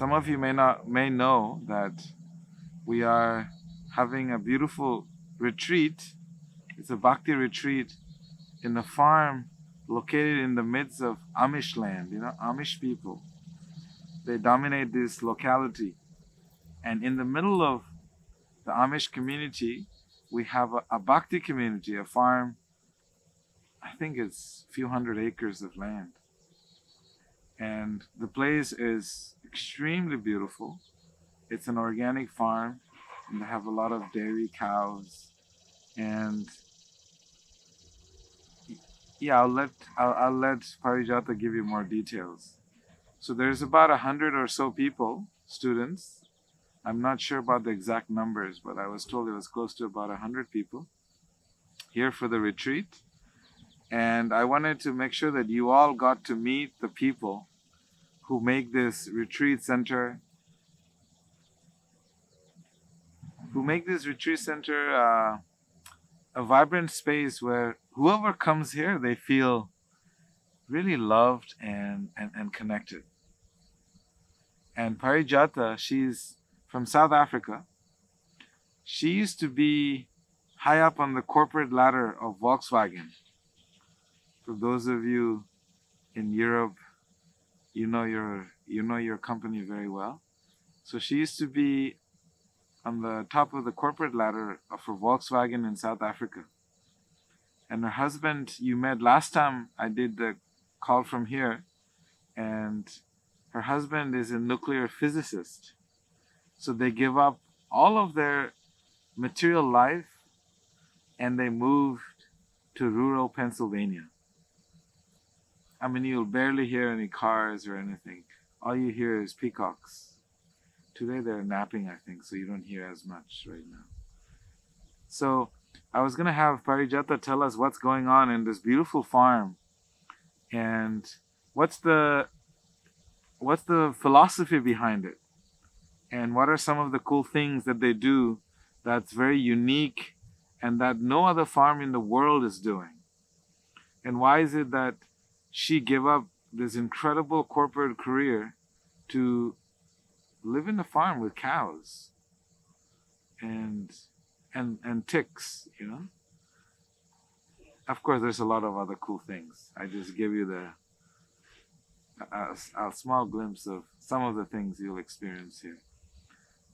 some of you may know that we are having a beautiful retreat. It's a bhakti retreat in a farm located in the midst of Amish land. Amish people, they dominate this locality. And in the middle of the Amish community, we have a bhakti community, a farm. I think it's a few hundred acres of land. And the place is extremely beautiful. It's an organic farm, and they have a lot of dairy cows. And yeah, I'll let Parijata give you more details. So there's about 100 or so people, students. I'm not sure about the exact numbers, but I was told it was close to about 100 people here for the retreat. And I wanted to make sure that you all got to meet the people who make this retreat center, a vibrant space where whoever comes here, they feel really loved and connected. And Parijata, she's from South Africa. She used to be high up on the corporate ladder of Volkswagen. For those of you in Europe, you know your company very well. So she used to be on the top of the corporate ladder for Volkswagen in South Africa. And her husband, you met last time I did the call from here, and her husband is a nuclear physicist. So they give up all of their material life and they moved to rural Pennsylvania. I mean, you'll barely hear any cars or anything. All you hear is peacocks. Today they're napping, I think, so you don't hear as much right now. So I was going to have Parijata tell us what's going on in this beautiful farm and what's the philosophy behind it, and what are some of the cool things that they do that's very unique and that no other farm in the world is doing. And why is it that she gave up this incredible corporate career to live in a farm with cows and ticks, Of course, there's a lot of other cool things. I just give you a small glimpse of some of the things you'll experience here.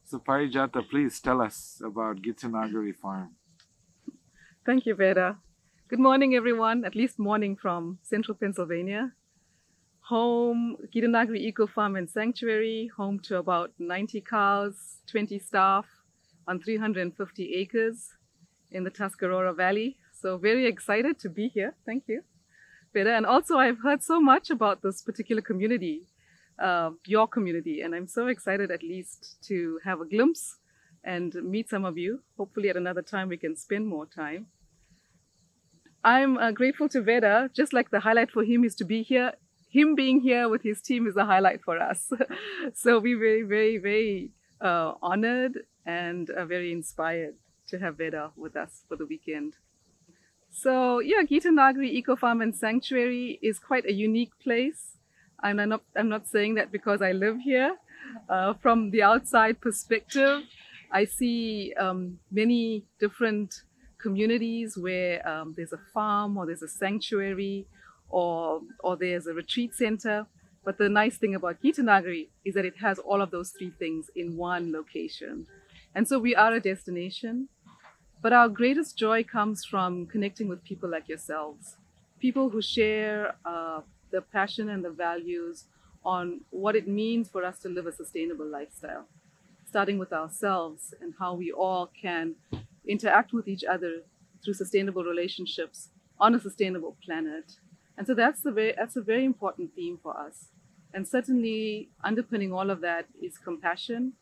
So Parijata, please tell us about Gitanagri Farm. Thank you, Veda. Good morning, everyone, at least morning from central Pennsylvania. Home, Gitanagri Eco Farm and Sanctuary, home to about 90 cows, 20 staff on 350 acres in the Tuscarora Valley. So very excited to be here. Thank you, Veda. And also I've heard so much about this particular community, your community, and I'm so excited at least to have a glimpse and meet some of you. Hopefully at another time we can spend more time. I'm grateful to Veda, just like the highlight for him is to be here. Him being here with his team is a highlight for us. So we're very, very, very honored and very inspired to have Veda with us for the weekend. So yeah, Gitanagri Eco Farm and Sanctuary is quite a unique place. And I'm not saying that because I live here. From the outside perspective, I see many different communities where there's a farm or there's a sanctuary or there's a retreat center. But the nice thing about Gitanagri is that it has all of those three things in one location. And so we are a destination. But our greatest joy comes from connecting with people like yourselves, people who share the passion and the values on what it means for us to live a sustainable lifestyle, starting with ourselves and how we all can interact with each other through sustainable relationships on a sustainable planet. And so that's a very important theme for us. And certainly underpinning all of that is compassion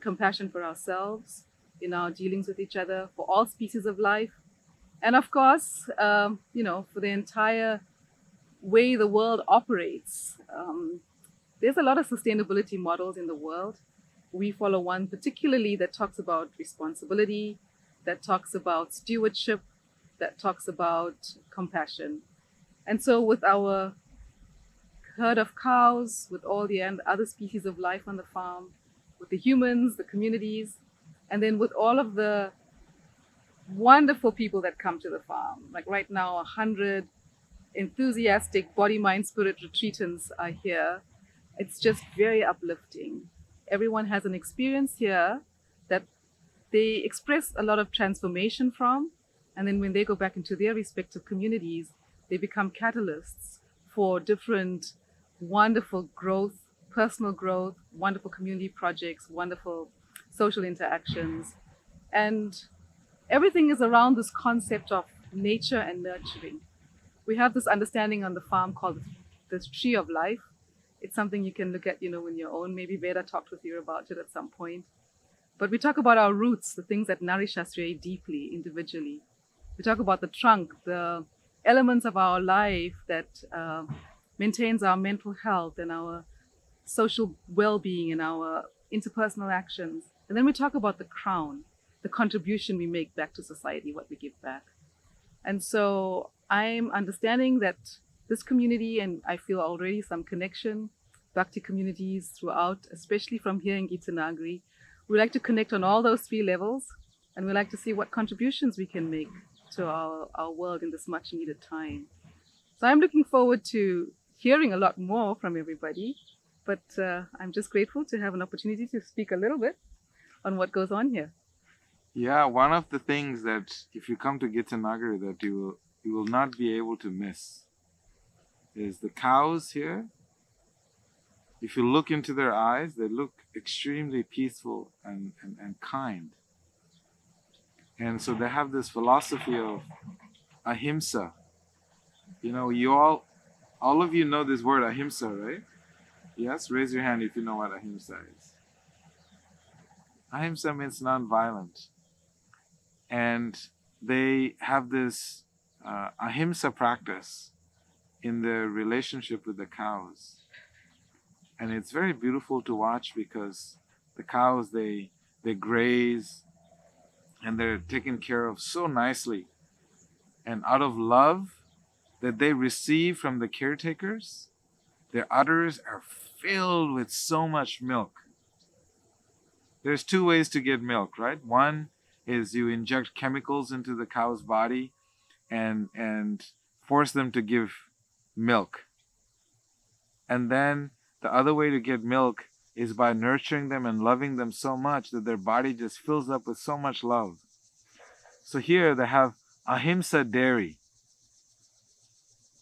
for ourselves in our dealings with each other, for all species of life. And of course, for the entire way the world operates. There's a lot of sustainability models in the world. We follow one particularly that talks about responsibility, that talks about stewardship, that talks about compassion. And so with our herd of cows, with all the other species of life on the farm, with the humans, the communities, and then with all of the wonderful people that come to the farm. Like right now, 100 enthusiastic body, mind, spirit retreatants are here. It's just very uplifting. Everyone has an experience here that they express a lot of transformation from. And then when they go back into their respective communities, they become catalysts for different wonderful growth, personal growth, wonderful community projects, wonderful social interactions. And everything is around this concept of nature and nurturing. We have this understanding on the farm called the tree of life. It's something you can look at, in your own. Maybe Veda talked with you about it at some point. But we talk about our roots, the things that nourish us very deeply, individually. We talk about the trunk, the elements of our life that maintains our mental health and our social well-being and our interpersonal actions. And then we talk about the crown, the contribution we make back to society, what we give back. And so I'm understanding that this community, and I feel already some connection back to communities throughout, especially from here in Gitanagri. We like to connect on all those 3 levels, and we like to see what contributions we can make to our world in this much needed time. So I'm looking forward to hearing a lot more from everybody, but I'm just grateful to have an opportunity to speak a little bit on what goes on here. Yeah, one of the things that if you come to Gitanagri that you will not be able to miss is the cows here. If you look into their eyes, they look extremely peaceful and kind. And so they have this philosophy of ahimsa. You all of you know this word ahimsa, right? Yes, raise your hand if you know what ahimsa is. Ahimsa means non-violent. And they have this ahimsa practice in their relationship with the cows. And it's very beautiful to watch because the cows, they graze and they're taken care of so nicely. And out of love that they receive from the caretakers, their udders are filled with so much milk. There's 2 ways to get milk, right? One is you inject chemicals into the cow's body and force them to give milk. And then the other way to get milk is by nurturing them and loving them so much that their body just fills up with so much love. So here they have ahimsa dairy.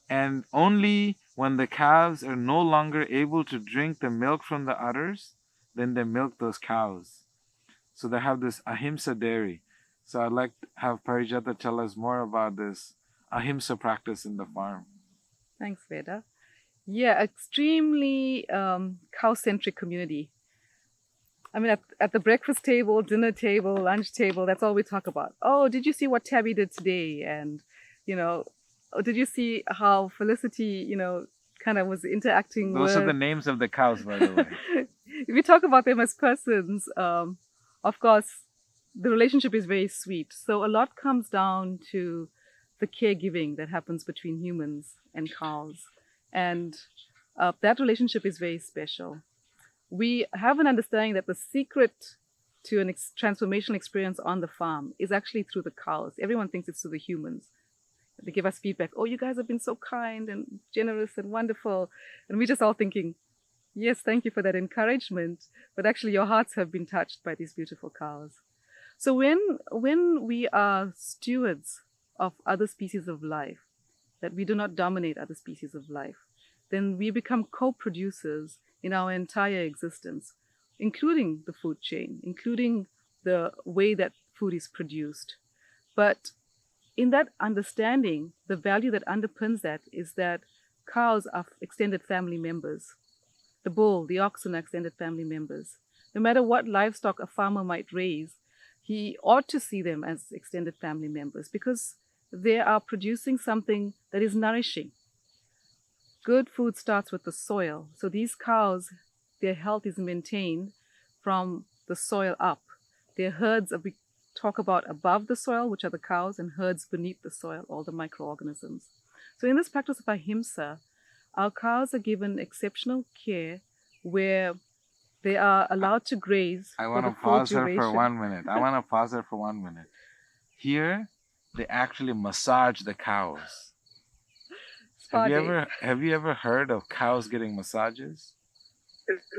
And only when the calves are no longer able to drink the milk from the udders, then they milk those cows. So they have this ahimsa dairy. So I'd like to have Parijata tell us more about this ahimsa practice in the farm. Thanks, Veda. Yeah, extremely cow-centric community. I mean, at the breakfast table, dinner table, lunch table, that's all we talk about. Oh, did you see what Tabby did today? And, oh, did you see how Felicity, kind of was interacting Those with... are the names of the cows, by the way. If we talk about them as persons, of course, the relationship is very sweet. So a lot comes down to the caregiving that happens between humans and cows. And that relationship is very special. We have an understanding that the secret to an transformational experience on the farm is actually through the cows. Everyone thinks it's through the humans. They give us feedback. Oh, you guys have been so kind and generous and wonderful. And we're just all thinking, yes, thank you for that encouragement. But actually, your hearts have been touched by these beautiful cows. So when we are stewards of other species of life, that we do not dominate other species of life, then we become co-producers in our entire existence, including the food chain, including the way that food is produced. But in that understanding, the value that underpins that is that cows are extended family members. The bull, the oxen are extended family members. No matter what livestock a farmer might raise, he ought to see them as extended family members because they are producing something that is nourishing. Good food starts with the soil. So these cows, their health is maintained from the soil up. Their herds, we talk about above the soil, which are the cows, and herds beneath the soil, all the microorganisms. So in this practice of ahimsa, Our cows are given exceptional care where they are allowed to graze I for want the to full pause her for duration. 1 minute. I want to pause her for 1 minute. Here, they actually massage the cows. Spa day. Have you ever heard of cows getting massages?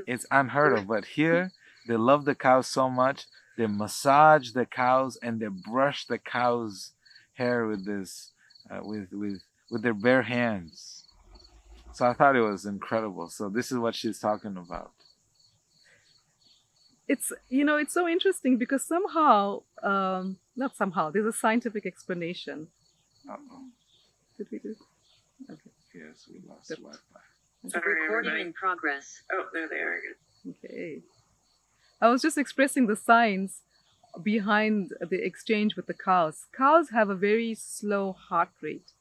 It's unheard of, but here they love the cows so much they massage the cows and they brush the cows' hair with this with their bare hands. So I thought it was incredible. So this is what she's talking about. It's it's so interesting because somehow, not somehow, there's a scientific explanation. Uh-oh. Did we do? Okay. Yes, we lost Yep. Wi-Fi. Sorry, Recording everybody. in progress. Oh, there they are. Okay. I was just expressing the science behind the exchange with the cows. Cows have a very slow heart rate.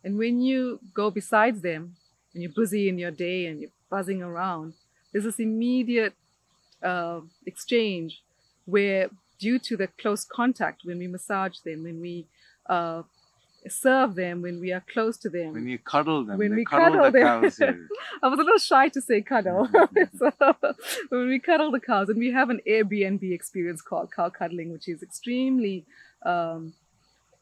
And when you go besides them and you're busy in your day and you're buzzing around, there's this immediate exchange where, due to the close contact, when we massage them, when we serve them, when we are close to them, When you cuddle them, when they we cuddle the them. cows here. I was a little shy to say cuddle. So, when we cuddle the cows, and we have an Airbnb experience called cow cuddling, which is extremely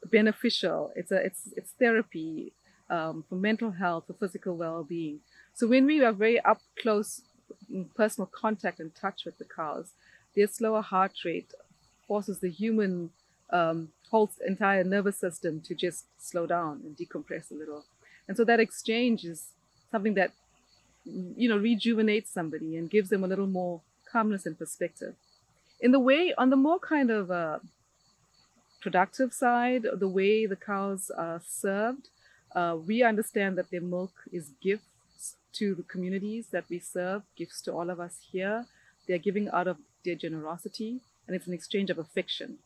beneficial. It's therapy for mental health, for physical well-being. So when we are very up close, in personal contact and touch with the cows, their slower heart rate forces the human whole entire nervous system to just slow down and decompress a little. And so that exchange is something that rejuvenates somebody and gives them a little more calmness and perspective. In the way, on the more kind of productive side, the way the cows are served, we understand that their milk is gifts to the communities that we serve, gifts to all of us here. They're giving out of their generosity, and it's an exchange of affection.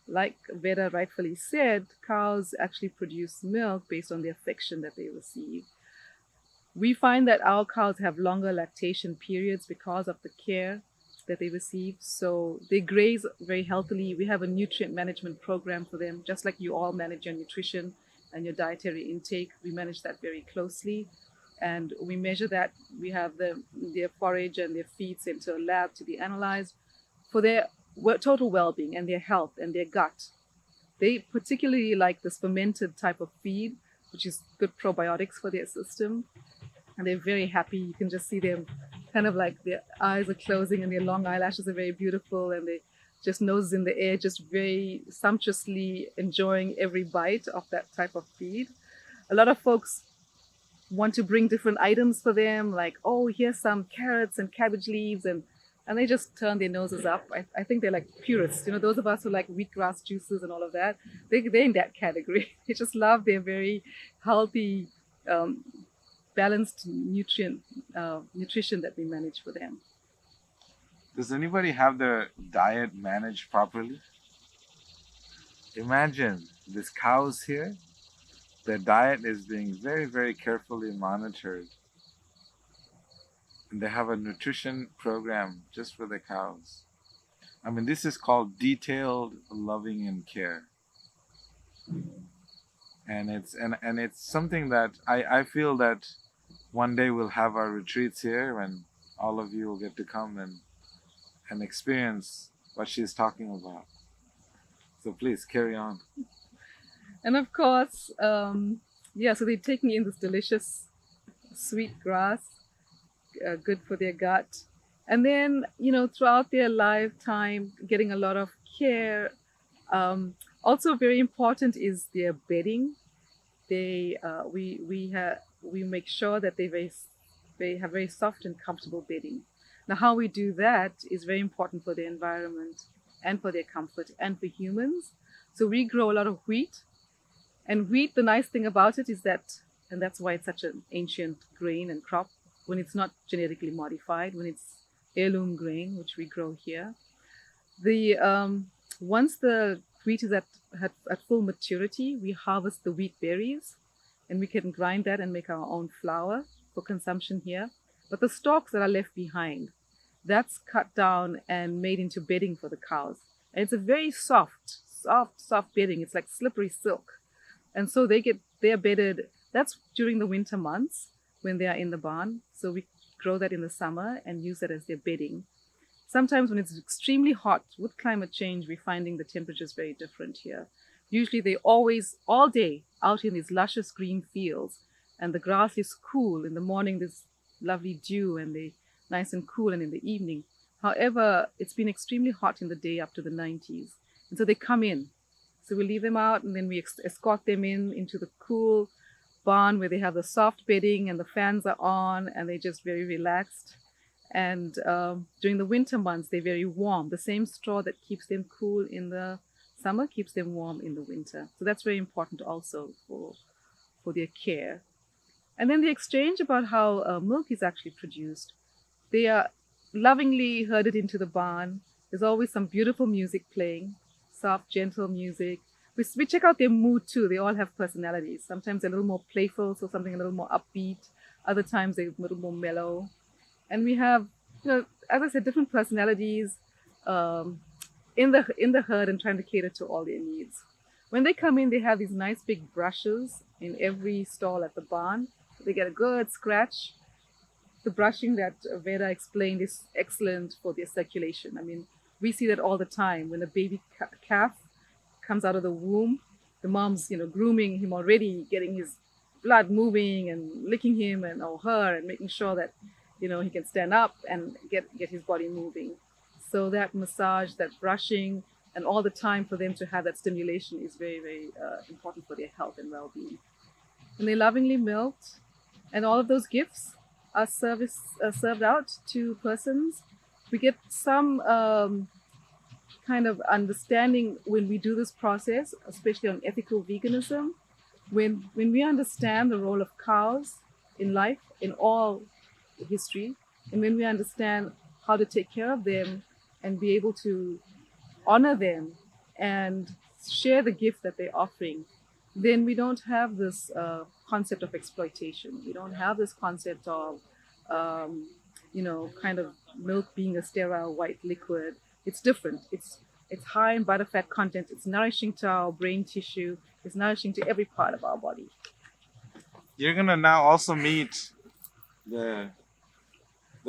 Like Veda rightfully said, cows actually produce milk based on the affection that they receive. We find that our cows have longer lactation periods because of the care that they receive. So they graze very healthily. We have a nutrient management program for them, just like you all manage your nutrition and your dietary intake. We manage that very closely. And we measure that. We have their forage and their feed sent to a lab to be analyzed for their total well-being and their health and their gut. They particularly like this fermented type of feed, which is good probiotics for their system. And they're very happy. You can just see them kind of like their eyes are closing and their long eyelashes are very beautiful, and they just noses in the air, just very sumptuously enjoying every bite of that type of feed. A lot of folks want to bring different items for them, like, oh, here's some carrots and cabbage leaves, and they just turn their noses up. I think they're like purists, those of us who like wheatgrass juices and all of that, they're in that category. They just love their very healthy, balanced nutrition that we manage for them. Does anybody have their diet managed properly? Imagine these cows here. Their diet is being very, very carefully monitored. And they have a nutrition program just for the cows. I mean, this is called detailed loving and care. And it's something that I feel that one day we'll have our retreats here and all of you will get to come and experience what she's talking about. So please carry on. And of course, so they take me in this delicious sweet grass, good for their gut. And then, throughout their lifetime, getting a lot of care. Also very important is their bedding. We make sure that they have very soft and comfortable bedding. Now, how we do that is very important for the environment and for their comfort and for humans. So we grow a lot of wheat. And wheat, the nice thing about it is that, and that's why it's such an ancient grain and crop, when it's not genetically modified, when it's heirloom grain, which we grow here. Once the wheat is at full maturity, we harvest the wheat berries, and we can grind that and make our own flour for consumption here. But the stalks that are left behind, that's cut down and made into bedding for the cows. And it's a very soft bedding. It's like slippery silk. And so they're bedded, that's during the winter months. when they are in the barn. So we grow that in the summer and use that as their bedding. Sometimes when it's extremely hot with climate change, we're finding the temperatures very different here. Usually they're always all day out in these luscious green fields, and the grass is cool. In the morning there's lovely dew and they nice and cool, and in the evening. However, it's been extremely hot in the day up to the 90s. And so they come in. So we leave them out and then we escort them into the cool barn where they have the soft bedding and the fans are on and they're just very relaxed. And during the winter months, they're very warm. The same straw that keeps them cool in the summer keeps them warm in the winter. So that's very important also for their care. And then the exchange about how milk is actually produced. They are lovingly herded into the barn. There's always some beautiful music playing, soft, gentle music. We check out their mood too. They all have personalities. Sometimes they're a little more playful, so something a little more upbeat. Other times they're a little more mellow. And we have, as I said, different personalities in the herd and trying to cater to all their needs. When they come in, they have these nice big brushes in every stall at the barn. They get a good scratch. The brushing that Vera explained is excellent for their circulation. I mean, we see that all the time. When a baby calf comes out of the womb, the mom's, grooming him already, getting his blood moving and licking him or her and making sure that, he can stand up and get his body moving. So that massage, that brushing, and all the time for them to have that stimulation is very, very important for their health and well-being. And they're lovingly milked, and all of those gifts are served out to persons. We get some kind of understanding when we do this process, especially on ethical veganism, when we understand the role of cows in life, in all history, and when we understand how to take care of them and be able to honor them and share the gift that they're offering, then we don't have this concept of exploitation. We don't have this concept of, kind of milk being a sterile white liquid. It's different. It's high in butterfat content. It's nourishing to our brain tissue. It's nourishing to every part of our body. You're gonna now also meet the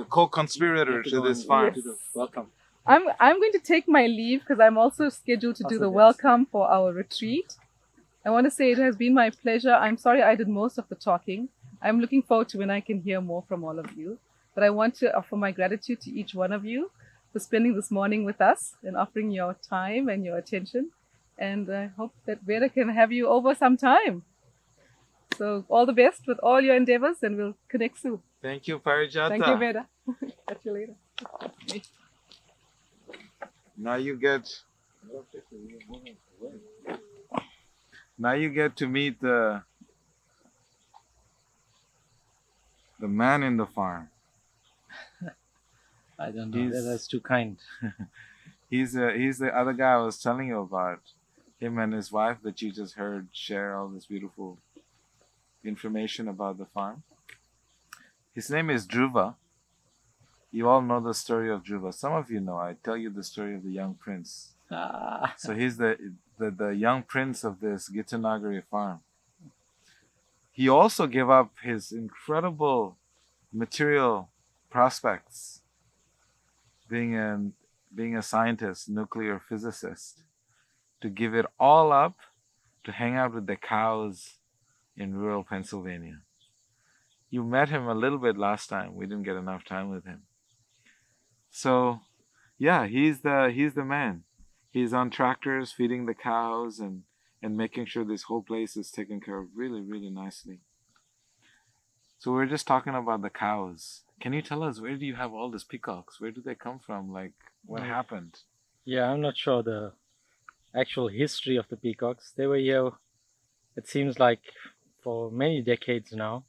co-conspirator to this farm. Yes. Welcome. I'm going to take my leave because I'm also scheduled to do the welcome for our retreat. I want to say it has been my pleasure. I'm sorry I did most of the talking. I'm looking forward to when I can hear more from all of you. But I want to offer my gratitude to each one of you for spending this morning with us and offering your time and your attention. And I hope that Vera can have you over sometime. So all the best with all your endeavors, and we'll connect soon. Thank you, Parijata. Thank you, Vera. Catch you later. Now you get to meet the man in the farm. I don't know. That's too kind. He's the other guy I was telling you about. Him and his wife that you just heard share all this beautiful information about the farm. His name is Dhruva. You all know the story of Dhruva. Some of you know. I tell you the story of the young prince. So he's the young prince of this Gitanagri farm. He also gave up his incredible material prospects, being a scientist, nuclear physicist, to give it all up to hang out with the cows in rural Pennsylvania. You met him a little bit last time. We didn't get enough time with him. So, yeah, he's the man. He's on tractors feeding the cows and making sure this whole place is taken care of really, really nicely. So we're just talking about the cows. Can you tell us, where do you have all these peacocks? Where do they come from? Like, what happened? Yeah, I'm not sure the actual history of the peacocks. They were here, it seems like, for many decades now.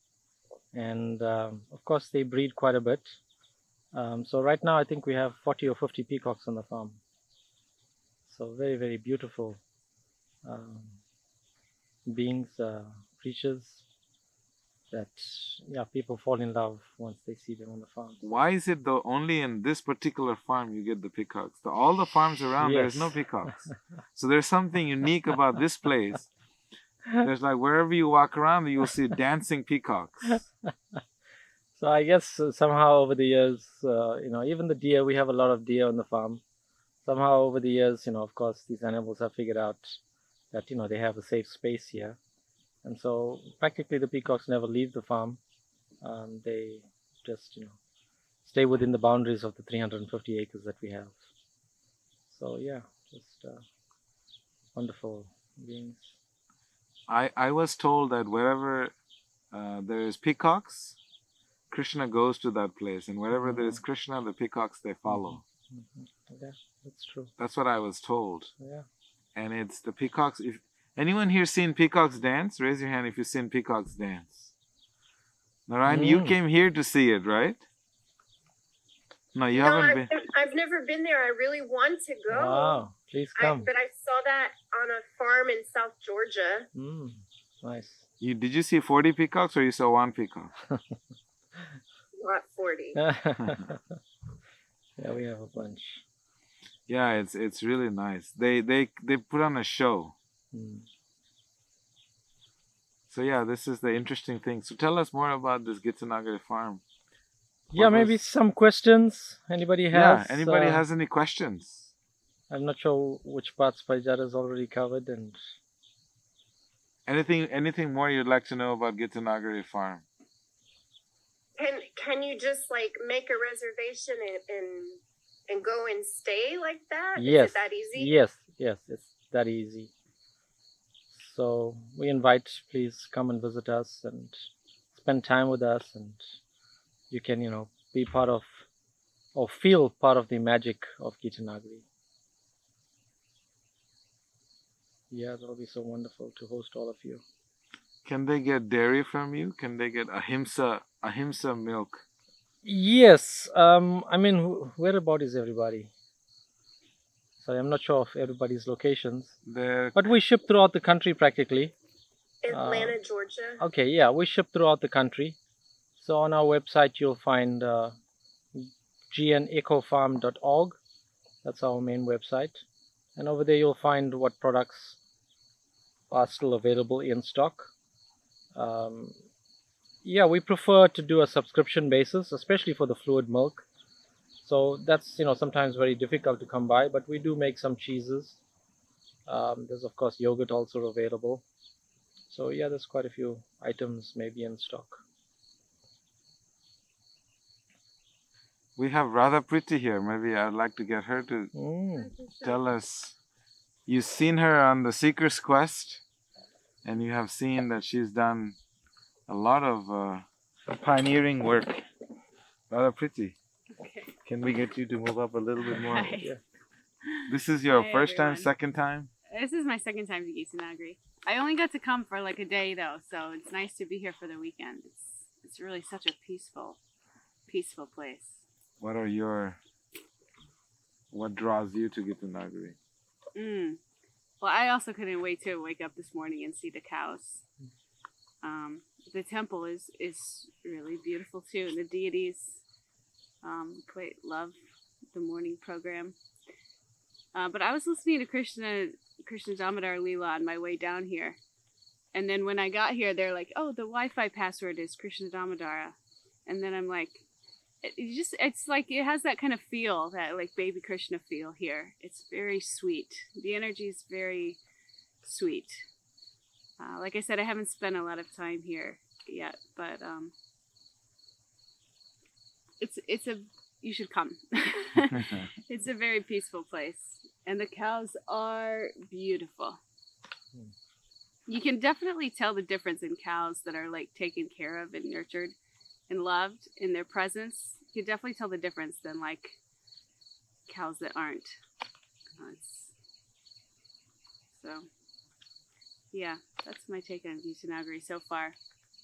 And of course, they breed quite a bit. So right now, I think we have 40 or 50 peacocks on the farm. So very, very beautiful beings, creatures that people fall in love once they see them on the farm. Why is it though only in this particular farm you get the peacocks? All the farms around, Yes. There's no peacocks. So there's something unique about this place. There's like wherever you walk around, you'll see dancing peacocks. So I guess somehow over the years, even the deer, we have a lot of deer on the farm. Somehow over the years, of course, these animals have figured out that, they have a safe space here. And so practically the peacocks never leave the farm. They just, stay within the boundaries of the 350 acres that we have. So yeah, just wonderful beings. I was told that wherever there is peacocks, Krishna goes to that place, and wherever there is Krishna, the peacocks they follow. Yeah, that's true. That's what I was told. Yeah. And it's the peacocks. If anyone here seen peacocks dance, raise your hand if you've seen peacocks dance. Narayan, you came here to see it, right? No, you haven't been. I've never been there. I really want to go. Wow, please come. But I saw that on a farm in South Georgia. Nice. Did you see 40 peacocks or you saw one peacock? Not 40. Yeah, we have a bunch. Yeah, it's really nice. They put on a show. So yeah, this is the interesting thing. So tell us more about this Gitanagri farm. Yeah, maybe some questions anybody has. Yeah, anybody has any questions? I'm not sure which parts Parijat has already covered, and anything more you'd like to know about Gitanagri farm? Can you just like make a reservation and go and stay like that? Yes. Is it that easy? Yes, it's that easy. So we invite, please come and visit us and spend time with us, and you can, be part of or feel part of the magic of Gitanagri. Yeah, that'll be so wonderful to host all of you. Can they get dairy from you? Can they get ahimsa milk? Yes. Where about is everybody? Sorry, I'm not sure of everybody's locations. But we ship throughout the country practically. Atlanta, Georgia. Okay, yeah, we ship throughout the country. So on our website, you'll find gnecofarm.org. That's our main website. And over there, you'll find what products are still available in stock. Yeah, we prefer to do a subscription basis, especially for the fluid milk. So that's, sometimes very difficult to come by, but we do make some cheeses. There's, of course, yogurt also available. So yeah, there's quite a few items maybe in stock. We have Radha Priti here. Maybe I'd like to get her to tell us. You've seen her on the Seeker's Quest, and you have seen that she's done a lot of pioneering work. Radha Priti, can we get you to move up a little bit more? Hi. Yeah. This is your first everyone. time, second time? This is my second time to Gitanagri. I only got to come for like a day though, so it's nice to be here for the weekend. It's really such a peaceful place. What draws you to Gitanagri? Well, I also couldn't wait to wake up this morning and see the cows. The temple is really beautiful too, and the deities quite love the morning program. But I was listening to Krishna Damodar Leela on my way down here, and then when I got here, they're like, "Oh, the Wi-Fi password is Krishna Damodara," and then I'm like, it's like it has that kind of feel, that like baby Krishna feel here. It's very sweet. The energy is very sweet. Like I said, I haven't spent a lot of time here yet, but you should come. It's a very peaceful place, and the cows are beautiful. You can definitely tell the difference in cows that are like taken care of and nurtured and loved in their presence. You can definitely tell the difference than like cows that aren't. So yeah, that's my take on Gitanagri so far.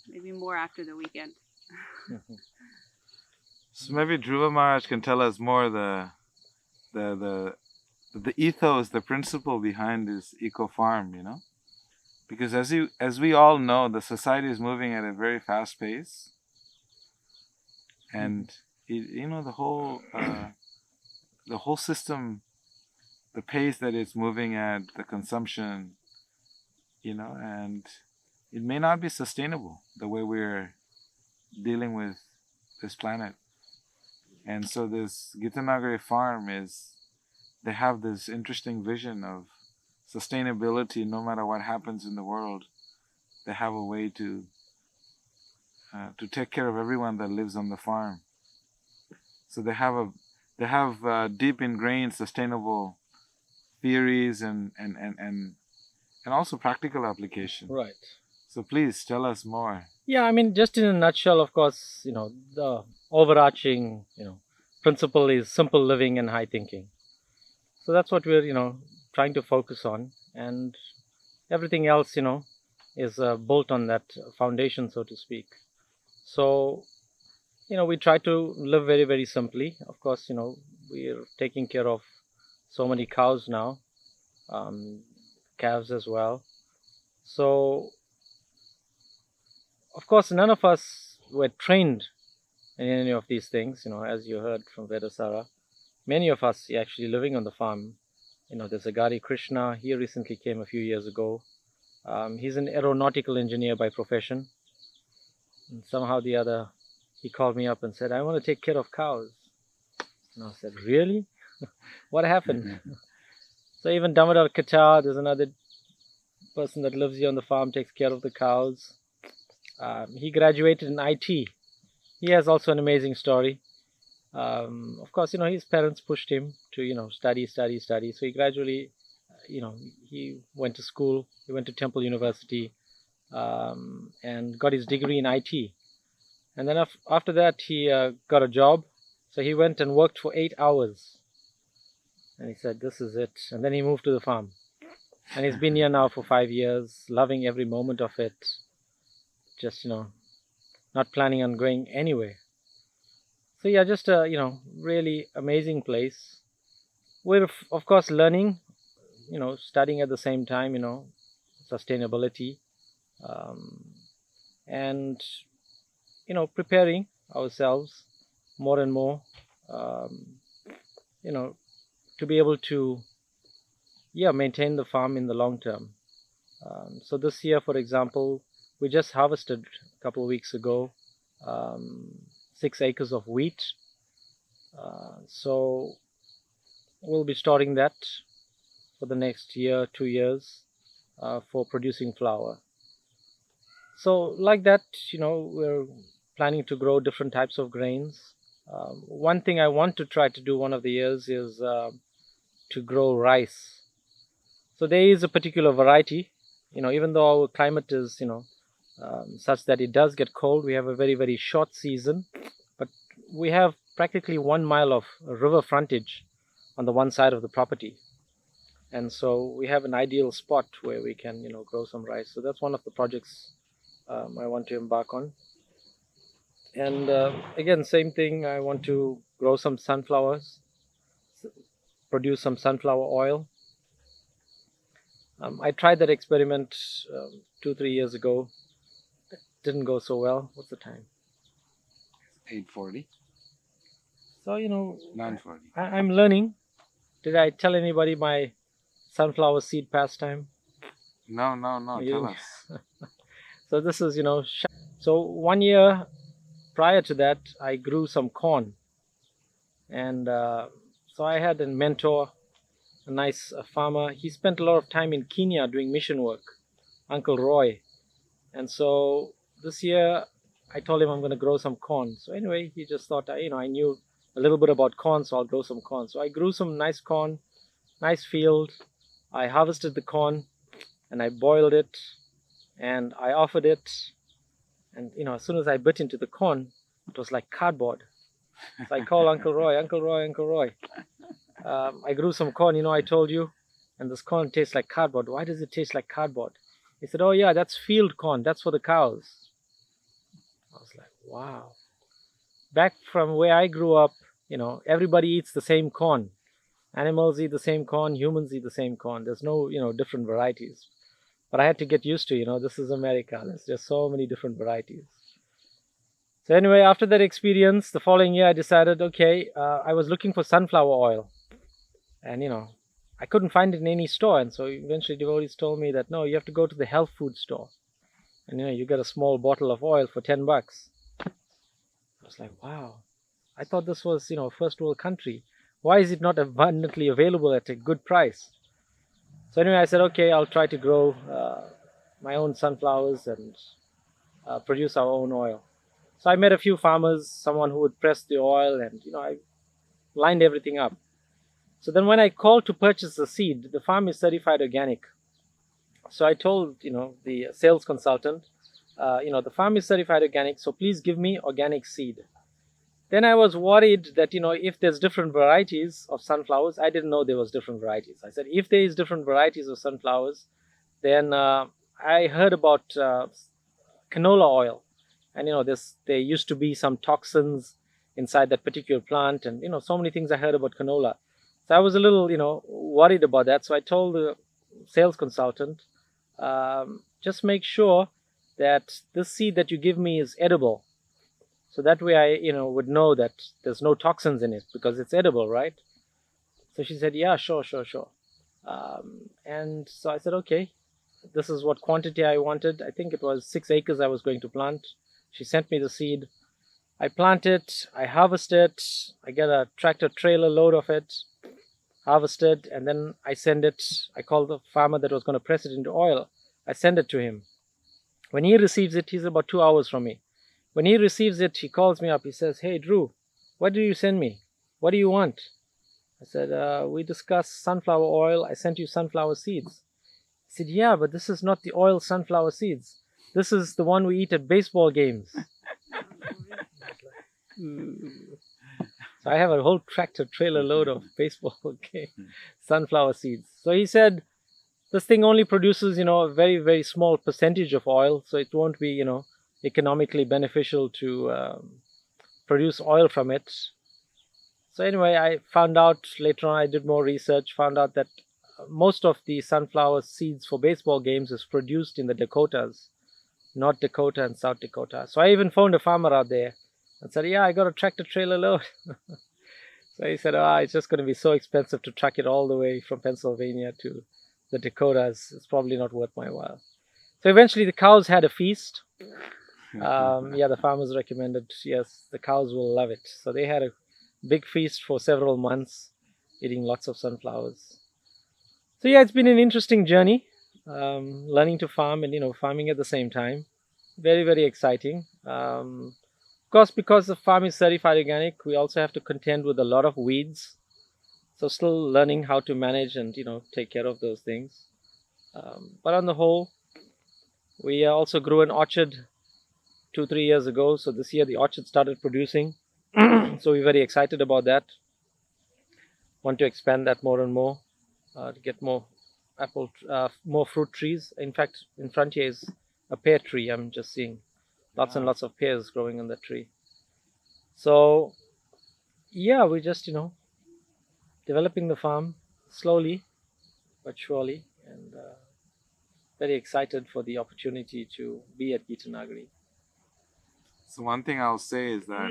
Maybe more after the weekend. So maybe Dhruva Maharaj can tell us more the ethos, the principle behind this eco farm, because as we all know, the society is moving at a very fast pace, and the whole system, the pace that it's moving at, the consumption, and it may not be sustainable the way we're dealing with this planet. And so this Gitanagri farm they have this interesting vision of sustainability. No matter what happens in the world, they have a way to take care of everyone that lives on the farm. So they have deep ingrained sustainable theories and also practical application. Right. So please tell us more. Yeah, I mean, just in a nutshell, of course, the overarching, principle is simple living and high thinking. So that's what we're, trying to focus on, and everything else, is built on that foundation, so to speak. So, we try to live very, very simply. Of course, we're taking care of so many cows now, calves as well. So, of course, none of us were trained in any of these things, as you heard from Vedasara. Many of us actually living on the farm. There's a Gari Krishna. He recently came a few years ago. He's an aeronautical engineer by profession. And somehow or the other, he called me up and said, I want to take care of cows. And I said, really? What happened? So even Damodar Katar, there's another person that lives here on the farm, takes care of the cows. He graduated in IT. He has also an amazing story. Of course, his parents pushed him to, study. So he gradually, he went to school. He went to Temple University and got his degree in IT. And then after that, he got a job. So he went and worked for 8 hours. And he said, this is it. And then he moved to the farm. And he's been here now for 5 years, loving every moment of it. Just, not planning on going anywhere. So yeah, just a, really amazing place. We're, of course, learning, studying at the same time, sustainability. And, preparing ourselves more and more, to be able to, maintain the farm in the long term. So this year, for example, we just harvested a couple of weeks ago 6 acres of wheat. So we'll be storing that for the next year, 2 years for producing flour. So like that, we're planning to grow different types of grains. One thing I want to try to do one of the years is to grow rice. So there is a particular variety, even though our climate is, such that it does get cold. We have a very, very short season, but we have practically 1 mile of river frontage on the one side of the property. And so we have an ideal spot where we can, grow some rice. So that's one of the projects I want to embark on. And again, same thing, I want to grow some sunflowers, produce some sunflower oil. I tried that experiment 2-3 years ago. It didn't go so well. What's the time? 8:40. So, 9:40. I'm learning. Did I tell anybody my sunflower seed pastime? No. Tell us. So this is, so 1 year prior to that, I grew some corn. And so I had a mentor, a nice farmer. He spent a lot of time in Kenya doing mission work, Uncle Roy. And so this year, I told him I'm going to grow some corn. So anyway, he just thought, I knew a little bit about corn, so I'll grow some corn. So I grew some nice corn, nice field. I harvested the corn and I boiled it and I offered it. And, as soon as I bit into the corn, it was like cardboard. So I called Uncle Roy. I grew some corn, I told you, and this corn tastes like cardboard. Why does it taste like cardboard? He said, oh yeah, that's field corn. That's for the cows. I was like, wow. Back from where I grew up, everybody eats the same corn. Animals eat the same corn. Humans eat the same corn. There's no, different varieties. But I had to get used to, this is America. There's just so many different varieties. So anyway, after that experience, the following year I decided, okay, I was looking for sunflower oil. And, I couldn't find it in any store. And so eventually devotees told me that, no, you have to go to the health food store. And, you get a small bottle of oil for $10. I was like, wow, I thought this was, a first world country. Why is it not abundantly available at a good price? So anyway, I said, okay, I'll try to grow my own sunflowers and produce our own oil. So I met a few farmers, someone who would press the oil, and I lined everything up. So then when I called to purchase the seed, the farm is certified organic. So I told the sales consultant, the farm is certified organic, so please give me organic seed. Then I was worried that if there's different varieties of sunflowers, I didn't know there was different varieties. I said if there is different varieties of sunflowers, then I heard about canola oil, and there used to be some toxins inside that particular plant, and so many things I heard about canola. So I was a little worried about that. So I told the sales consultant, just make sure that this seed that you give me is edible. So that way I would know that there's no toxins in it because it's edible, right? So she said, yeah, sure. And so I said, okay, this is what quantity I wanted. I think it was 6 acres I was going to plant. She sent me the seed. I plant it, I harvest it, I get a tractor trailer load of it, harvested, and then I send it. I call the farmer that was going to press it into oil. I send it to him. When he receives it, he's about 2 hours from me. When he receives it, he calls me up. He says, hey, Drew, what did you send me? What do you want? I said, we discussed sunflower oil. I sent you sunflower seeds. He said, yeah, but this is not the oil sunflower seeds. This is the one we eat at baseball games. So I have a whole tractor trailer load of baseball game sunflower seeds. So he said, this thing only produces, a very, very small percentage of oil. So it won't be, economically beneficial to produce oil from it. So anyway, I found out later on, I did more research, found out that most of the sunflower seeds for baseball games is produced in the Dakotas, North Dakota and South Dakota. So I even found a farmer out there and said, yeah, I got a tractor trailer load. So he said, it's just going to be so expensive to truck it all the way from Pennsylvania to the Dakotas. It's probably not worth my while. So eventually the cows had a feast. The farmers recommended, yes, the cows will love it. So they had a big feast for several months, eating lots of sunflowers. So yeah, it's been an interesting journey, learning to farm and farming at the same time. Very, very exciting. Of course, because the farm is certified organic, we also have to contend with a lot of weeds. So still learning how to manage and take care of those things. But on the whole, we also grew an orchard 2-3 years ago. So this year the orchard started producing. So we're very excited about that. Want to expand that more and more to get more more fruit trees. In fact, in front here is a pear tree. I'm just seeing lots and lots of pears growing on the tree. So yeah, we're just developing the farm slowly but surely, and very excited for the opportunity to be at Gitanagri. So one thing I'll say is that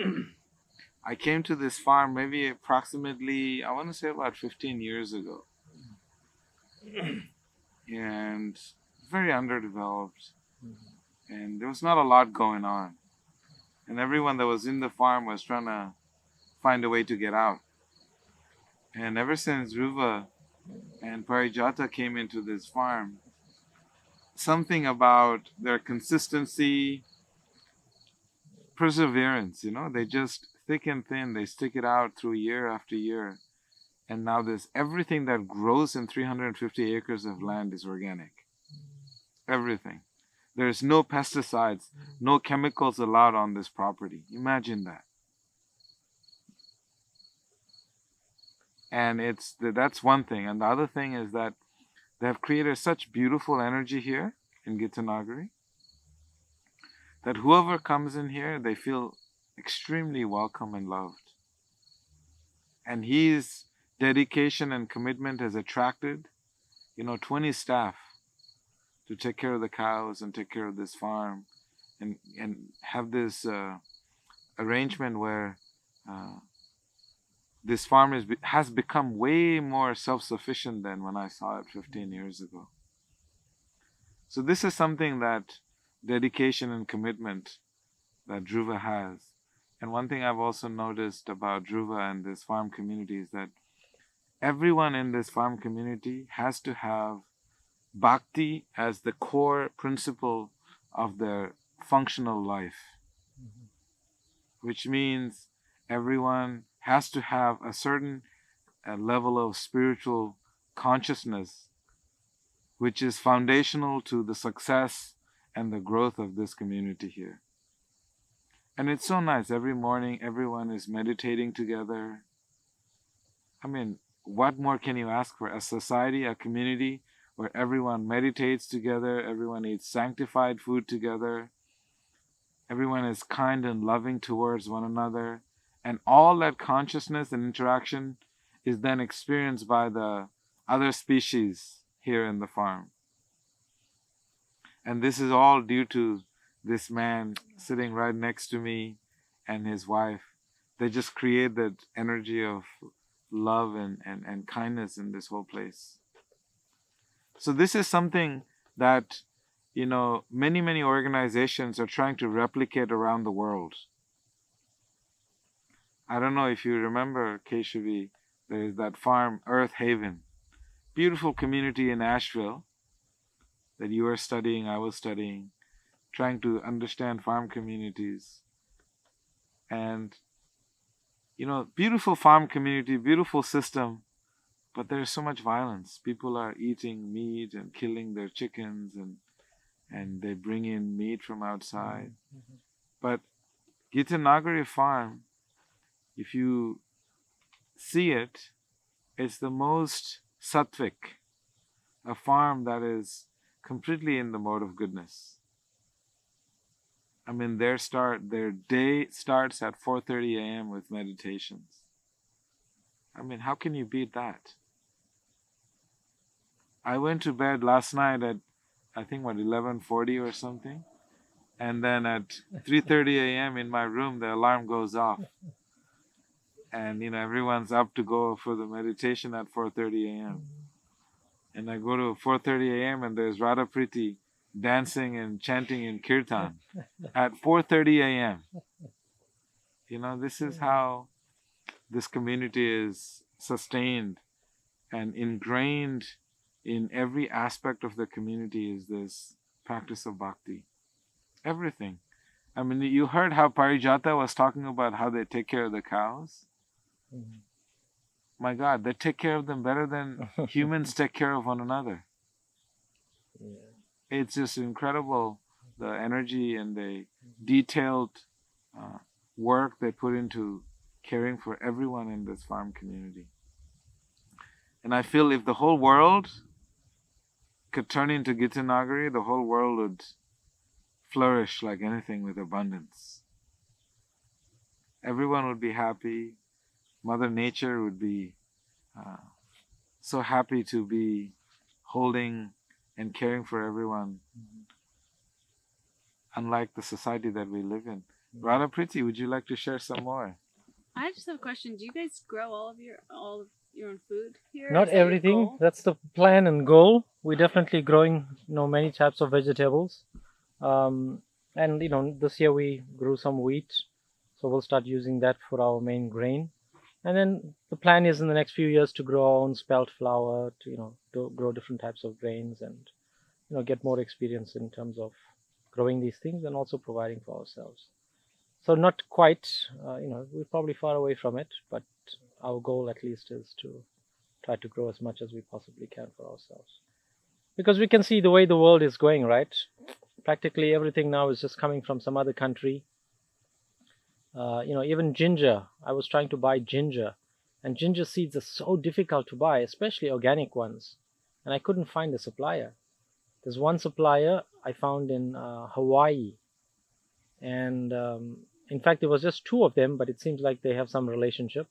I came to this farm maybe approximately, I want to say about 15 years ago. And very underdeveloped. And there was not a lot going on. And everyone that was in the farm was trying to find a way to get out. And ever since Ruva and Parijata came into this farm, something about their consistency, perseverance, they just thick and thin, they stick it out through year after year. And now there's everything that grows in 350 acres of land is organic. Everything. There's no pesticides, no chemicals allowed on this property. Imagine that. And that's one thing. And the other thing is that they have created such beautiful energy here in Gitanagri that whoever comes in here, they feel extremely welcome and loved. And his dedication and commitment has attracted, 20 staff to take care of the cows and take care of this farm and have this arrangement where this farm has become way more self-sufficient than when I saw it 15 years ago. So this is something that dedication and commitment that Dhruva has. And one thing I've also noticed about Dhruva and this farm community is that everyone in this farm community has to have bhakti as the core principle of their functional life, which means everyone has to have a certain level of spiritual consciousness, which is foundational to the success and the growth of this community here. And it's so nice. Every morning, everyone is meditating together. I mean, what more can you ask for? A society, a community where everyone meditates together, everyone eats sanctified food together, everyone is kind and loving towards one another, and all that consciousness and interaction is then experienced by the other species here in the farm. And this is all due to this man sitting right next to me and his wife. They just create that energy of love and kindness in this whole place. So this is something that, many organizations are trying to replicate around the world. I don't know if you remember, Keshavi, there is that farm, Earth Haven. Beautiful community in Asheville that you were studying, I was studying, trying to understand farm communities. And, beautiful farm community, beautiful system, but there's so much violence. People are eating meat and killing their chickens, and they bring in meat from outside. Mm-hmm. But Gitanagri Farm, if you see it, it's the most sattvic, a farm that is completely in the mode of goodness. I mean, their day starts at 4:30 a.m. with meditations. I mean, how can you beat that? I went to bed last night at, I think, 11:40 or something. And then at 3:30 a.m. in my room, the alarm goes off. And, everyone's up to go for the meditation at 4:30 a.m. And I go to 4:30 a.m. and there's Radha Priti dancing and chanting in kirtan at 4:30 a.m. This is how this community is sustained, and ingrained in every aspect of the community is this practice of bhakti. Everything. I mean, you heard how Parijata was talking about how they take care of the cows. Mm-hmm. My God, they take care of them better than humans take care of one another. Yeah. It's just incredible, the energy and the detailed work they put into caring for everyone in this farm community. And I feel if the whole world could turn into Gitanagri, the whole world would flourish like anything with abundance. Everyone would be happy. Mother Nature would be so happy to be holding and caring for everyone, unlike the society that we live in. Radha Priti, would you like to share some more? I just have a question. Do you guys grow all of your own food here? Not Is that your everything. goal? That's the plan and goal. We're definitely growing, many types of vegetables. And this year we grew some wheat, so we'll start using that for our main grain. And then the plan is in the next few years to grow our own spelt flour, to grow different types of grains, and get more experience in terms of growing these things and also providing for ourselves. So not quite, we're probably far away from it, but our goal at least is to try to grow as much as we possibly can for ourselves. Because we can see the way the world is going, right? Practically everything now is just coming from some other country. Even ginger. I was trying to buy ginger, and ginger seeds are so difficult to buy, especially organic ones. And I couldn't find a supplier. There's one supplier I found in Hawaii, and in fact there was just two of them, but it seems like they have some relationship.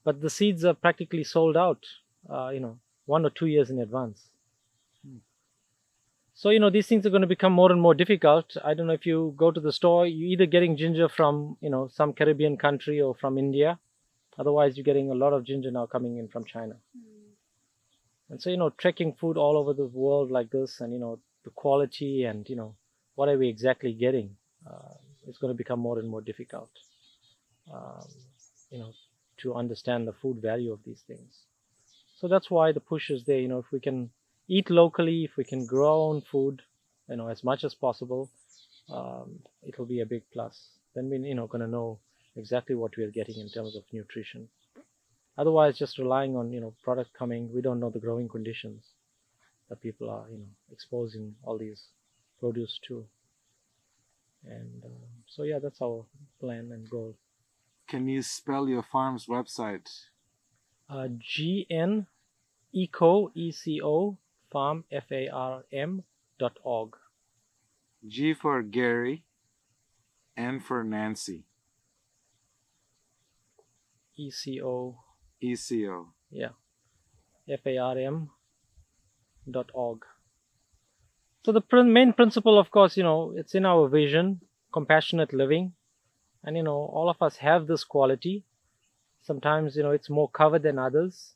But the seeds are practically sold out, 1 or 2 years in advance. So, these things are going to become more and more difficult. I don't know if you go to the store, you're either getting ginger from, some Caribbean country or from India. Otherwise, you're getting a lot of ginger now coming in from China. And so, trekking food all over the world like this, and, the quality and, what are we exactly getting, it's going to become more and more difficult. um, to understand the food value of these things. So that's why the push is there. If we can eat locally, if we can grow our own food, as much as possible, it'll be a big plus. Then we, going to know exactly what we are getting in terms of nutrition. Otherwise, just relying on, product coming, we don't know the growing conditions that people are, exposing all these produce to. And so, yeah, that's our plan and goal. Can you spell your farm's website? GN Eco Farm FARM.org. G for Gary, N for Nancy. ECO. ECO. Yeah. FARM.org. So the main principle, of course, it's in our vision, compassionate living. And, all of us have this quality. Sometimes, it's more covered than others.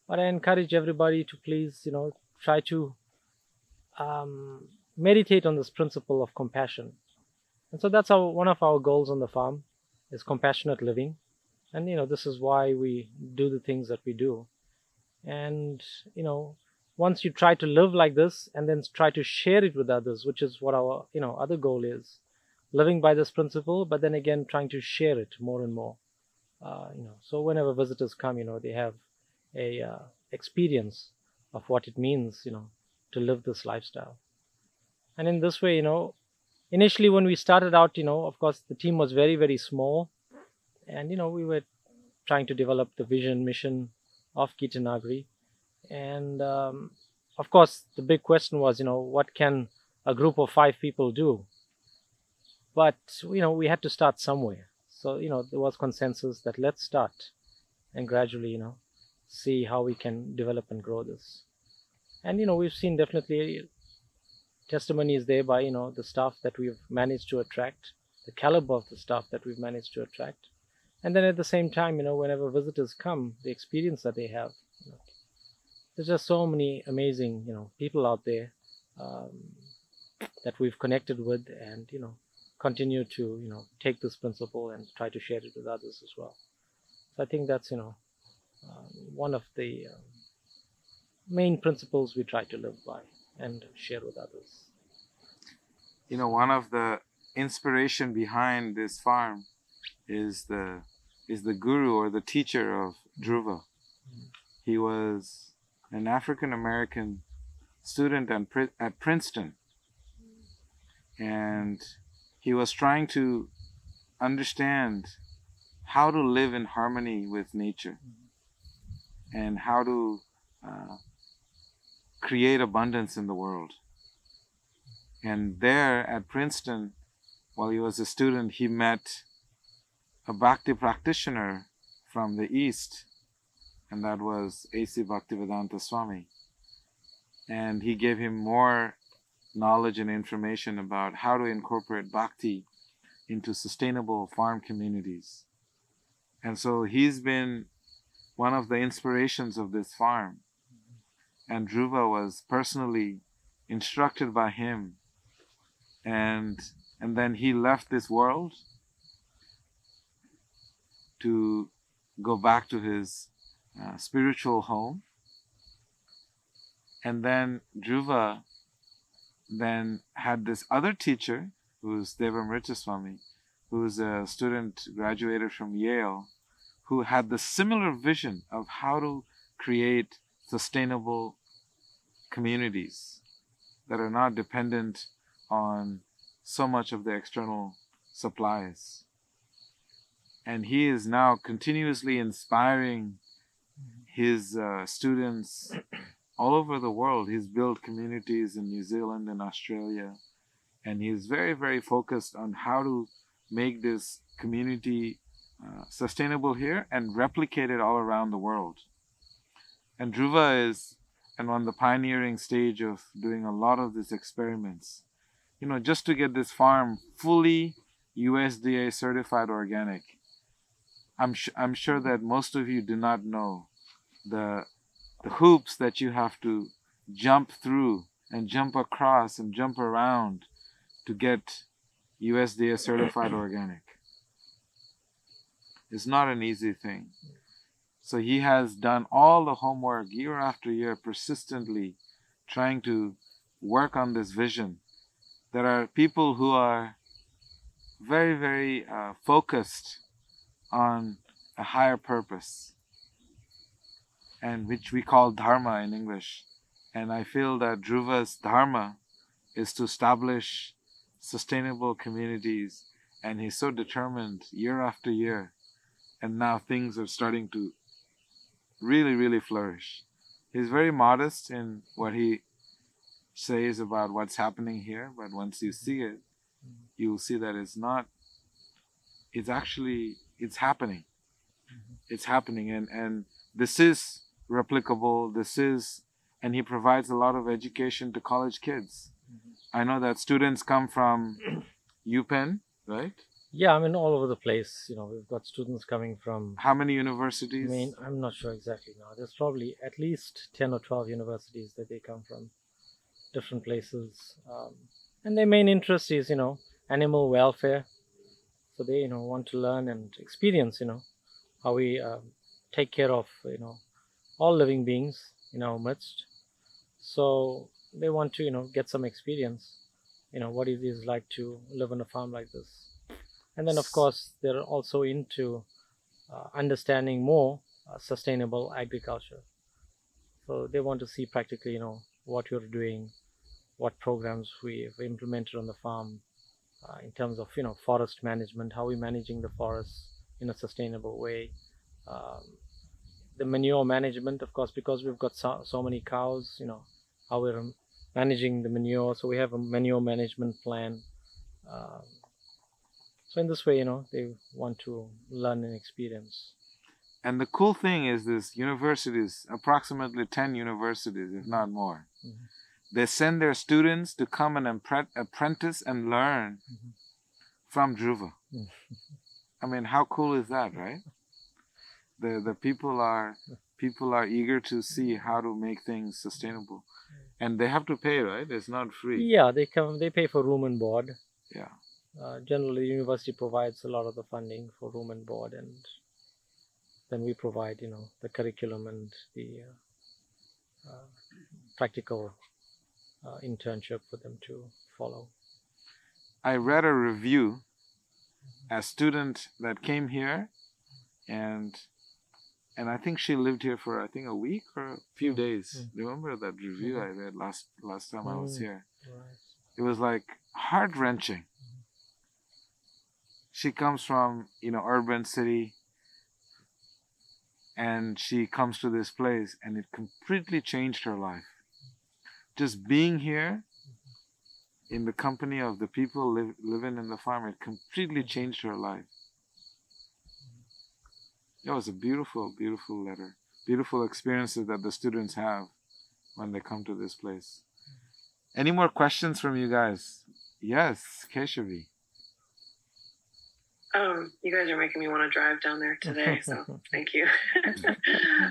But I encourage everybody to please, try to meditate on this principle of compassion. And so that's one of our goals on the farm is compassionate living. And, this is why we do the things that we do. And, once you try to live like this and then try to share it with others, which is what our, other goal is, living by this principle, but then again, trying to share it more and more. So whenever visitors come, they have a experience of what it means, to live this lifestyle. And in this way, initially when we started out, of course, the team was very, very small. And, we were trying to develop the vision, mission of Gitanagri. And, of course, the big question was, what can a group of 5 people do? But, we had to start somewhere. So, there was consensus that let's start and gradually, see how we can develop and grow this. And, we've seen definitely testimonies there by, the staff that we've managed to attract, the caliber of the staff that we've managed to attract. And then at the same time, whenever visitors come, the experience that they have, there's just so many amazing, people out there that we've connected with and, continue to, take this principle and try to share it with others as well. So I think that's, one of the main principles we try to live by and share with others. One of the inspiration behind this farm is the guru or the teacher of Dhruva. He was an African American student at Princeton, and he was trying to understand how to live in harmony with nature and how to create abundance in the world. And there at Princeton, while he was a student, he met a Bhakti practitioner from the East, and that was A.C. Bhaktivedanta Swami. And he gave him more knowledge and information about how to incorporate Bhakti into sustainable farm communities. And so he's been one of the inspirations of this farm. And Dhruva was personally instructed by him. And then he left this world to go back to his spiritual home. And then Dhruva then had this other teacher, who's Devamrita Swami, who's a student graduated from Yale, who had the similar vision of how to create sustainable communities that are not dependent on so much of the external supplies. And he is now continuously inspiring his students all over the world. He's built communities in New Zealand and Australia, and he's very, very focused on how to make this community sustainable here and replicate it all around the world. And Dhruva is on the pioneering stage of doing a lot of these experiments, just to get this farm fully USDA certified organic. I'm sure that most of you do not know the hoops that you have to jump through and jump across and jump around to get USDA certified organic. is not an easy thing. So he has done all the homework year after year, persistently trying to work on this vision. There are people who are very, very focused on a higher purpose, and which we call dharma in English. And I feel that Dhruva's dharma is to establish sustainable communities, and he's so determined year after year, and now things are starting to really, really flourish. He's very modest in what he says about what's happening here, but once you see it, you will see that it's actually, it's happening. It's happening, and this is replicable, and he provides a lot of education to college kids. I know that students come from UPenn, right? Yeah, I mean, all over the place. We've got students coming from. How many universities? I'm not sure exactly now. There's probably at least 10 or 12 universities that they come from, different places. And their main interest is, animal welfare. So they, want to learn and experience, how we take care of, all living beings in our midst. So they want to, get some experience, what it is like to live on a farm like this. And then, of course, they're also into understanding more sustainable agriculture. So they want to see practically, what you're doing, what programs we've implemented on the farm in terms of, forest management, how we're managing the forests in a sustainable way. The manure management, of course, because we've got so many cows, how we're managing the manure. So we have a manure management plan. So in this way, they want to learn and experience. And the cool thing is this universities, approximately 10 universities, if not more, they send their students to come and apprentice and learn from Dhruva. I mean, how cool is that, right? The people are eager to see how to make things sustainable. And they have to pay, right? It's not free. Yeah, they pay for room and board. Yeah. Generally, the university provides a lot of the funding for room and board, and then we provide, the curriculum and the practical internship for them to follow. I read a review, a student that came here, and I think she lived here for a week or a few days. Remember that review I read last time I was here? Right. It was like heart-wrenching. She comes from, urban city, and she comes to this place, and it completely changed her life. Just being here in the company of the people living in the farm, it completely changed her life. It was a beautiful, beautiful letter. Beautiful experiences that the students have when they come to this place. Any more questions from you guys? Yes, Keshavi. You guys are making me want to drive down there today, so thank you.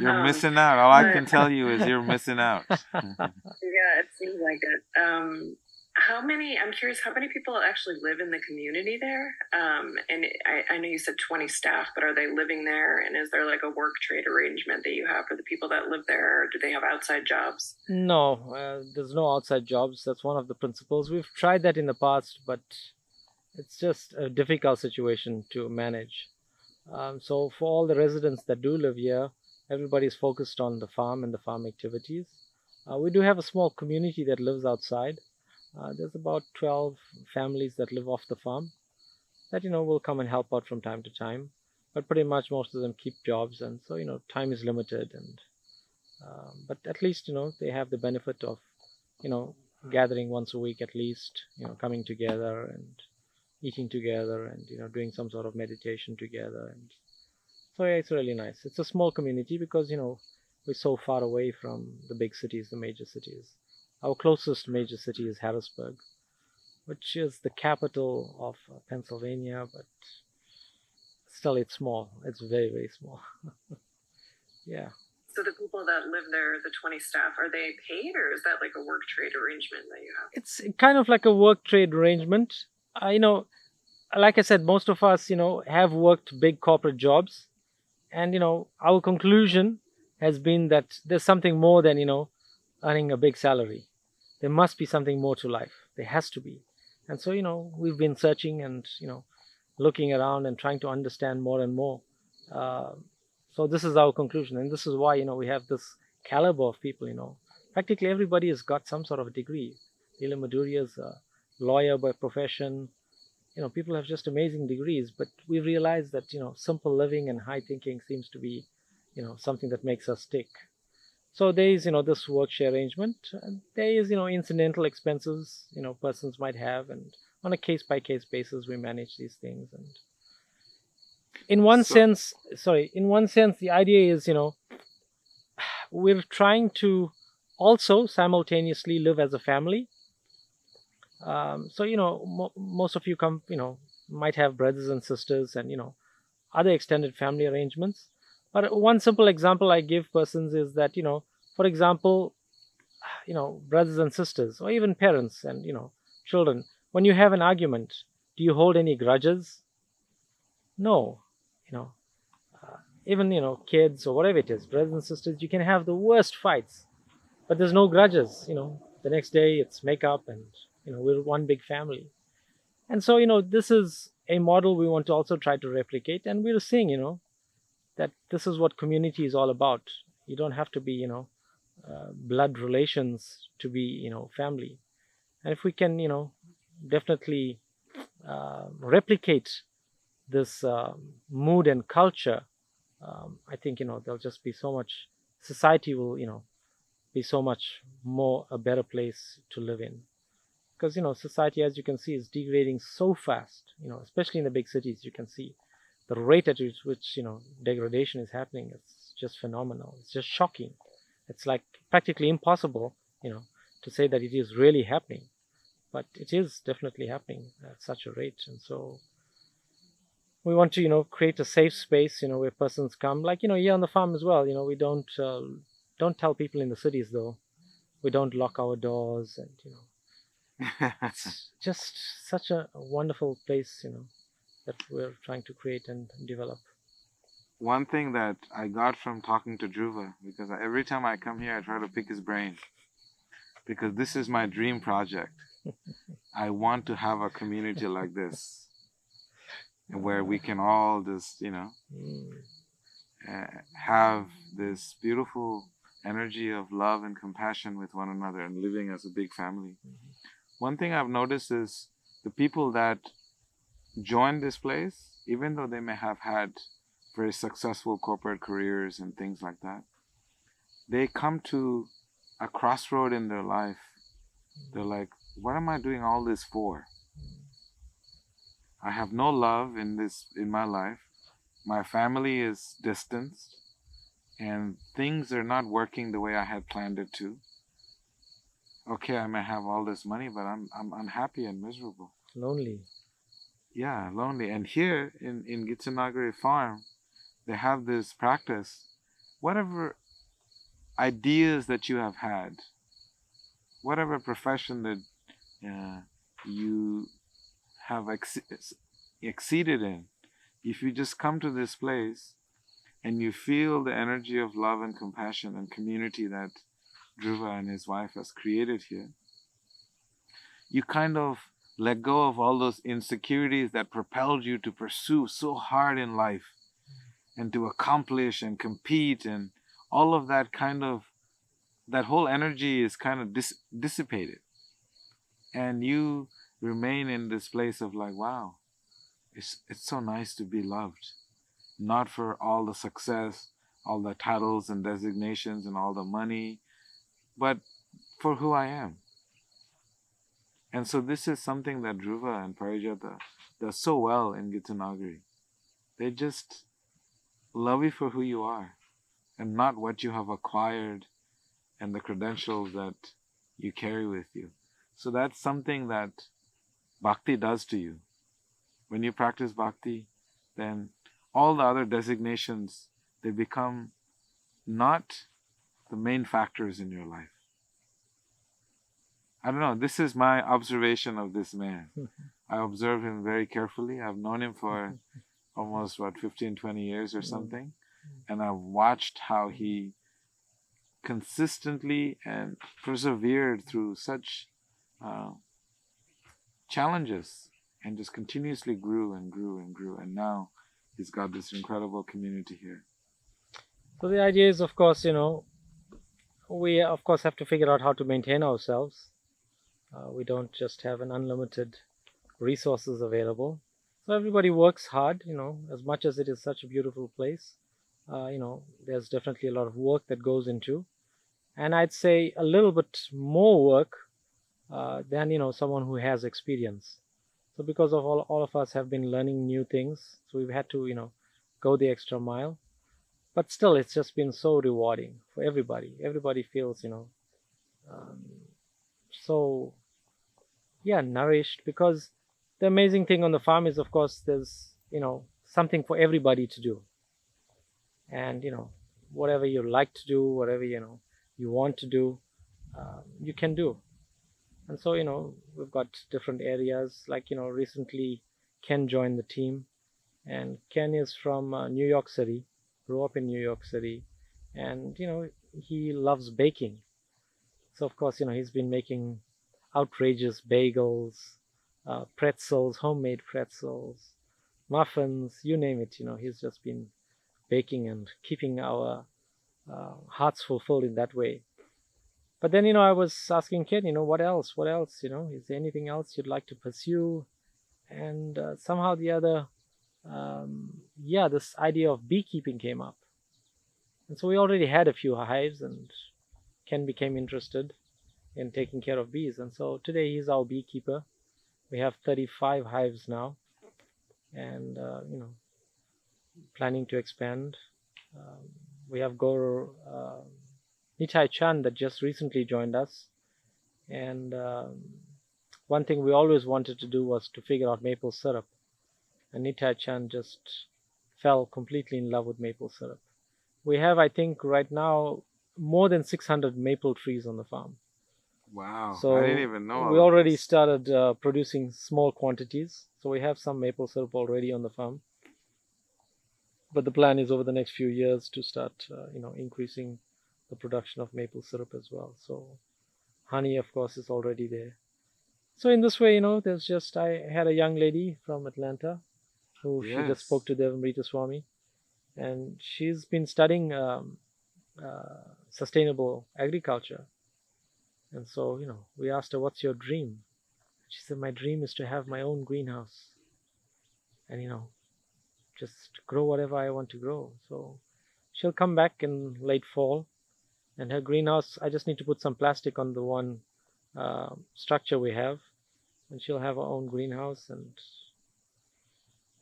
You're missing out. All I can tell you is you're missing out. Yeah, it seems like it. I'm curious, how many people actually live in the community there? And I know you said 20 staff, but are they living there? And is there like a work trade arrangement that you have for the people that live there? Or do they have outside jobs? No, there's no outside jobs. That's one of the principles. We've tried that in the past, but it's just a difficult situation to manage. So for all the residents that do live here, everybody's focused on the farm and the farm activities. We do have a small community that lives outside. There's about 12 families that live off the farm that, will come and help out from time to time. But pretty much most of them keep jobs, and so, time is limited. And but at least, they have the benefit of, gathering once a week at least, coming together and eating together and, doing some sort of meditation together. And so yeah, it's really nice. It's a small community because, we're so far away from the big cities, the major cities. Our closest major city is Harrisburg, which is the capital of Pennsylvania, but still it's small. It's very, very small. Yeah. So the people that live there, the 20 staff, are they paid, or is that like a work trade arrangement that you have? It's kind of like a work trade arrangement. like I said, most of us, have worked big corporate jobs, and our conclusion has been that there's something more than earning a big salary. There must be something more to life. There has to be. And so we've been searching and looking around and trying to understand more and more. uh, so this is our conclusion, and this is why we have this caliber of people. Practically everybody has got some sort of a degree. Leela Madhurya is a lawyer by profession. People have just amazing degrees, but we realize that simple living and high thinking seems to be something that makes us tick. So there is this work share arrangement, and there is incidental expenses persons might have, and on a case by case basis we manage these things. And in one So, sense, the idea is we're trying to also simultaneously live as a family. So most of you come might have brothers and sisters, and other extended family arrangements. But one simple example I give persons is that for example, brothers and sisters, or even parents and children, when you have an argument, do you hold any grudges? No. you know Even kids or whatever it is, brothers and sisters, you can have the worst fights, but there's no grudges. The next day it's make up, and we're one big family. And so this is a model we want to also try to replicate, and we're seeing that this is what community is all about. You don't have to be blood relations to be family. And if we can definitely replicate this mood and culture, I think there'll just be so much, society will be so much more a better place to live in. Because society, as you can see, is degrading so fast. Especially in the big cities, you can see the rate at which degradation is happening. It's just phenomenal. It's just shocking. It's like practically impossible to say that it is really happening, but it is definitely happening at such a rate. And so we want to create a safe space where persons come, like here on the farm as well. We don't tell people in the cities, though. We don't lock our doors, and it's just such a wonderful place that we're trying to create and develop. one thing that I got from talking to Dhruva, because every time I come here, I try to pick his brain, because this is my dream project. I want to have a community like this, where we can all just, have this beautiful energy of love and compassion with one another and living as a big family. One thing I've noticed is the people that join this place, even though they may have had very successful corporate careers and things like that, they come to a crossroad in their life. They're like, what am I doing all this for? I have no love in my life. My family is distanced, and things are not working the way I had planned it to. Okay, I may have all this money, but I'm unhappy and miserable. Lonely. Yeah, lonely. And here in Gitanagri Farm, they have this practice. Whatever ideas that you have had, whatever profession that you have exceeded in, if you just come to this place and you feel the energy of love and compassion and community that Dhruva and his wife has created here, you kind of let go of all those insecurities that propelled you to pursue so hard in life and to accomplish and compete, and all of that that whole energy is kind of dissipated. And you remain in this place of like, wow, it's so nice to be loved. Not for all the success, all the titles and designations and all the money, but for who I am. And so this is something that Dhruva and Parijata does so well in Gitanagri. They just love you for who you are and not what you have acquired and the credentials that you carry with you. So that's something that Bhakti does to you. When you practice Bhakti, then all the other designations, they become not the main factors in your life. I don't know, this is my observation of this man. I observe him very carefully. I've known him for almost 15, 20 years or something. And I've watched how he consistently and persevered through such challenges and just continuously grew and grew and grew. And now he's got this incredible community here. So the idea is, of course, we of course have to figure out how to maintain ourselves. We don't just have an unlimited resources available. So everybody works hard, as much as it is such a beautiful place. There's definitely a lot of work that goes into, and I'd say a little bit more work than someone who has experience. So because of all of us have been learning new things, so we've had to go the extra mile. But still, it's just been so rewarding for everybody. Everybody feels so nourished, because the amazing thing on the farm is, of course, there's something for everybody to do. And whatever you like to do, whatever you want to do, you can do. And so we've got different areas. Like recently Ken joined the team, and Ken is from New York City, grew up in New York City, and he loves baking. So of course he's been making outrageous bagels, pretzels, homemade pretzels, muffins, you name it. He's just been baking and keeping our hearts fulfilled in that way. But then I was asking Ken, what else? Is there anything else you'd like to pursue? And somehow the other, this idea of beekeeping came up. And so we already had a few hives, and Ken became interested in taking care of bees. And so today he's our beekeeper. We have 35 hives now, and planning to expand. We have Guru Nitai Chand that just recently joined us, and one thing we always wanted to do was to figure out maple syrup, and Nitai Chand just fell completely in love with maple syrup. We have, I think, right now more than 600 maple trees on the farm. Wow, so I didn't even know. We already started producing small quantities, so we have some maple syrup already on the farm. But the plan is over the next few years to start increasing the production of maple syrup as well. So honey, of course, is already there. So in this way, there's just, I had a young lady from Atlanta who she just spoke to Devamrita Swami, and she's been studying sustainable agriculture. And so we asked her, what's your dream? She said, my dream is to have my own greenhouse and just grow whatever I want to grow. So she'll come back in late fall, and her greenhouse, I just need to put some plastic on the one structure we have, and she'll have her own greenhouse, and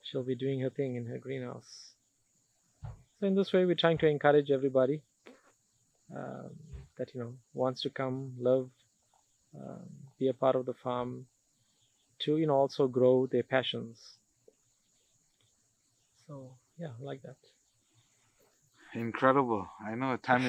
she'll be doing her thing in her greenhouse. So in this way, we're trying to encourage everybody that wants to come, live, be a part of the farm, to also grow their passions. So like that. Incredible. I know time